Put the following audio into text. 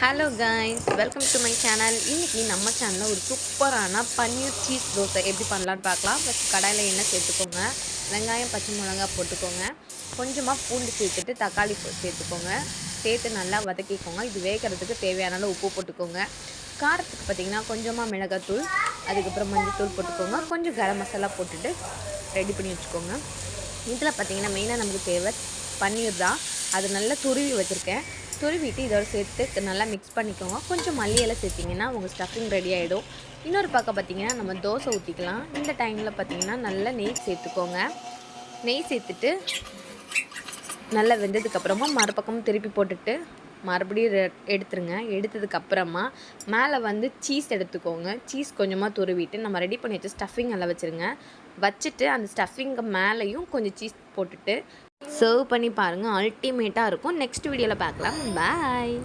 Hello guys, welcome to my channel. இன்றைக்கி நம்ம சேனலில் ஒரு சூப்பரான பன்னீர் சீஸ் தோசை எப்படி பண்ணலான்னு பார்க்கலாம். ஃபஸ்ட் கடாயில் எண்ணெய் சேர்த்துக்கோங்க, வெங்காயம் பச்சை மிளகாய் போட்டுக்கோங்க, கொஞ்சமாக பூண்டு சேர்த்துட்டு தக்காளி சேர்த்துக்கோங்க, சேர்த்து நல்லா வதக்கிக்கோங்க. இது வேகிறதுக்கு தேவையான உப்பு போட்டுக்கோங்க. காரத்துக்கு பார்த்திங்கன்னா கொஞ்சமாக மிளகாத்தூள், அதுக்கப்புறம் மஞ்சள் போட்டுக்கோங்க, கொஞ்சம் கரம் மசாலா போட்டுட்டு ரெடி பண்ணி வச்சுக்கோங்க. இதில் பார்த்திங்கன்னா மெயினாக நமக்கு தேவை பன்னீர் தான். அது நல்லா துருவி வச்சுருக்கேன். துருவிட்டு இதோட சேர்த்து நல்லா மிக்ஸ் பண்ணிக்கோங்க. கொஞ்சம் மல்லி இலை சேர்த்திங்கன்னா உங்கள் ஸ்டஃபிங் ரெடி ஆகிடும். இன்னொரு பக்கம் பார்த்திங்கன்னா நம்ம தோசை ஊற்றிக்கலாம். இந்த டைமில் பார்த்திங்கன்னா நல்லா நெய் சேர்த்துக்கோங்க. நெய் சேர்த்துட்டு நல்லா வெந்ததுக்கப்புறமா மறுபக்கமும் திருப்பி போட்டுட்டு மறுபடியும் எடுத்துருங்க. எடுத்ததுக்கப்புறமா மேலே சீஸ் எடுத்துக்கோங்க. சீஸ் கொஞ்சமாக துருவிட்டு நம்ம ரெடி பண்ணி வச்சு ஸ்டஃபிங் எல்லாம் வச்சுட்டு அந்த ஸ்டஃபிங்கு மேலேயும் கொஞ்சம் சீஸ் போட்டுட்டு சர்வ் பண்ணி பாருங்கள். அல்டிமேட்டாக இருக்கும். நெக்ஸ்ட் வீடியோவில் பார்க்கலாம். பாய்.